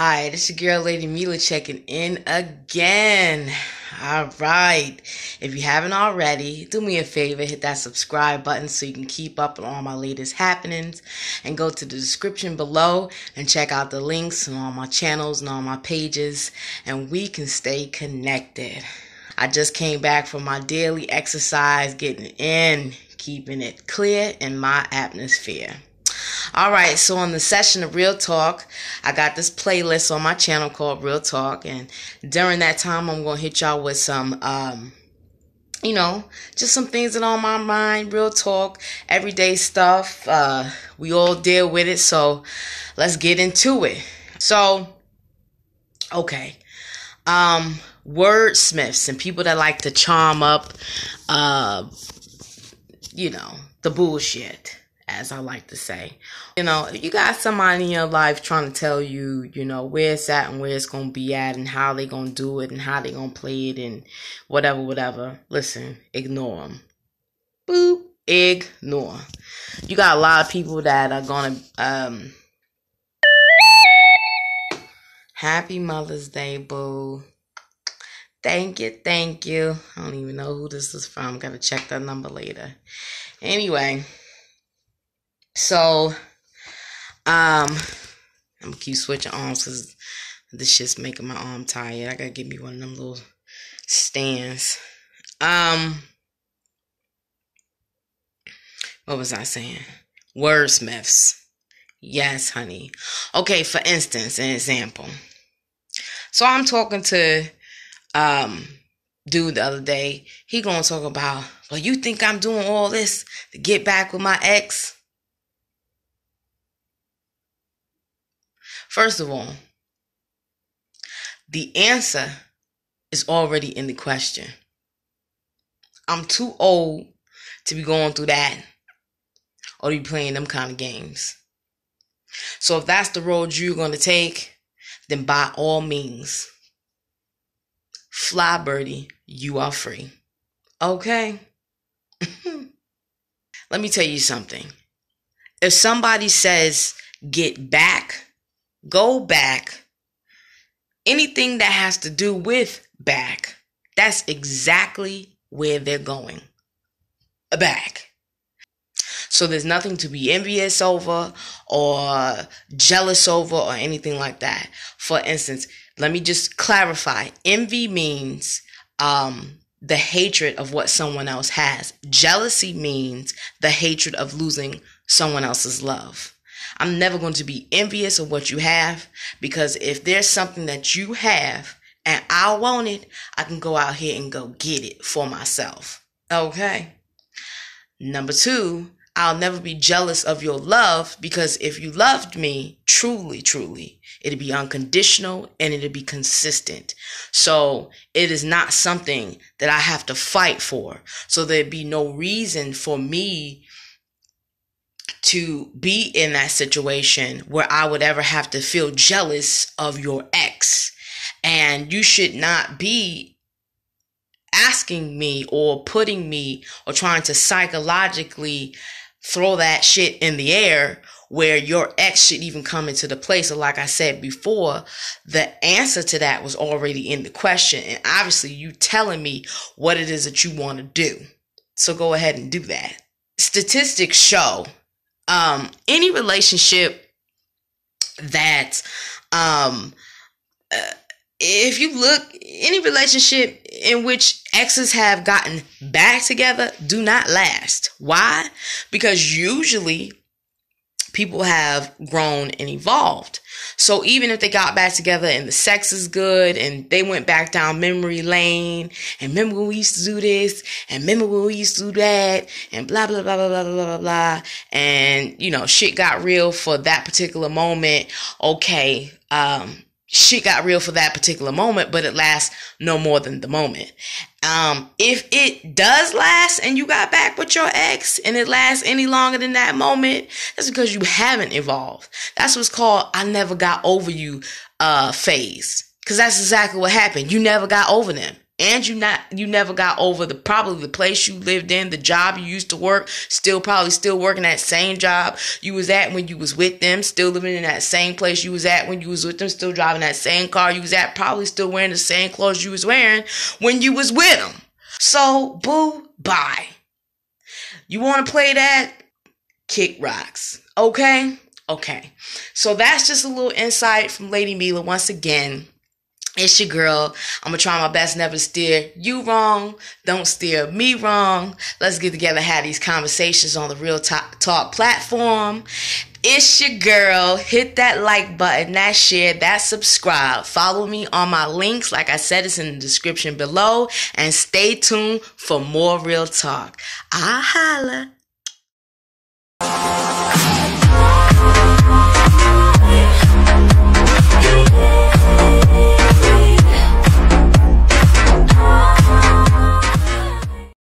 Alright, it's your girl, Lady Milah, checking in again. Alright, if you haven't already, do me a favor, hit that subscribe button so you can keep up on all my latest happenings, and go to the description below and check out the links on all my channels and all my pages, and we can stay connected. I just came back from my daily exercise, getting in, keeping it clear in my atmosphere. Alright, so on the session of Real Talk, I got this playlist on my channel called Real Talk, and during that time I'm going to hit y'all with some, just some things that are on my mind, real talk, everyday stuff. We all deal with it, so let's get into it. So, okay, wordsmiths and people that like to charm up, the bullshit, as I like to say. You got somebody in your life trying to tell you, where it's at and where it's going to be at and how they going to do it and how they going to play it and whatever. Listen, ignore them. Boop. Ignore. You got a lot of people that are going to, Happy Mother's Day, boo. Thank you. I don't even know who this is from. Got to check that number later. Anyway. So, I'm gonna keep switching arms because this shit's making my arm tired. I gotta get me one of them little stands. What was I saying? Wordsmiths. Yes, honey. Okay, for instance, an example. So I'm talking to dude the other day. He gonna talk about, well, you think I'm doing all this to get back with my ex? First of all, the answer is already in the question. I'm too old to be going through that or to be playing them kind of games. So if that's the road you're going to take, then by all means, fly birdie, you are free. Okay? Let me tell you something. If somebody says get back, go back, anything that has to do with back, that's exactly where they're going. Back. So there's nothing to be envious over or jealous over or anything like that. For instance, let me just clarify. Envy means the hatred of what someone else has. Jealousy means the hatred of losing someone else's love. I'm never going to be envious of what you have, because if there's something that you have and I want it, I can go out here and go get it for myself. Okay? Number two, I'll never be jealous of your love, because if you loved me truly, it'd be unconditional and it'd be consistent. So it is not something that I have to fight for. So there'd be no reason for me to be in that situation where I would ever have to feel jealous of your ex. And you should not be asking me or putting me or trying to psychologically throw that shit in the air where your ex should even come into the place. So like I said before, the answer to that was already in the question. And obviously you telling me what it is that you want to do. So go ahead and do that. Statistics show any relationship that, if you look, any relationship in which exes have gotten back together do not last. Why? Because usually people have grown and evolved. So even if they got back together and the sex is good and they went back down memory lane and remember when we used to do this and remember when we used to do that and blah, blah, blah, blah, blah, blah, blah, blah. And, shit got real for that particular moment. Okay. Shit got real for that particular moment, but it lasts no more than the moment. If it does last and you got back with your ex and it lasts any longer than that moment, that's because you haven't evolved. That's what's called I never got over you phase. Because that's exactly what happened. You never got over them. And you never got over probably the place you lived in, the job you used to work, probably still working that same job you was at when you was with them, still living in that same place you was at when you was with them, still driving that same car you was at, probably still wearing the same clothes you was wearing when you was with them. So, boo, bye. You want to play that? Kick rocks. Okay? Okay. So that's just a little insight from Lady Milah once again. It's your girl. I'm going to try my best never to steer you wrong. Don't steer me wrong. Let's get together, have these conversations on the RealTalk platform. It's your girl. Hit that like button, that share, that subscribe. Follow me on my links. Like I said, it's in the description below. And stay tuned for more Real Talk. I holla.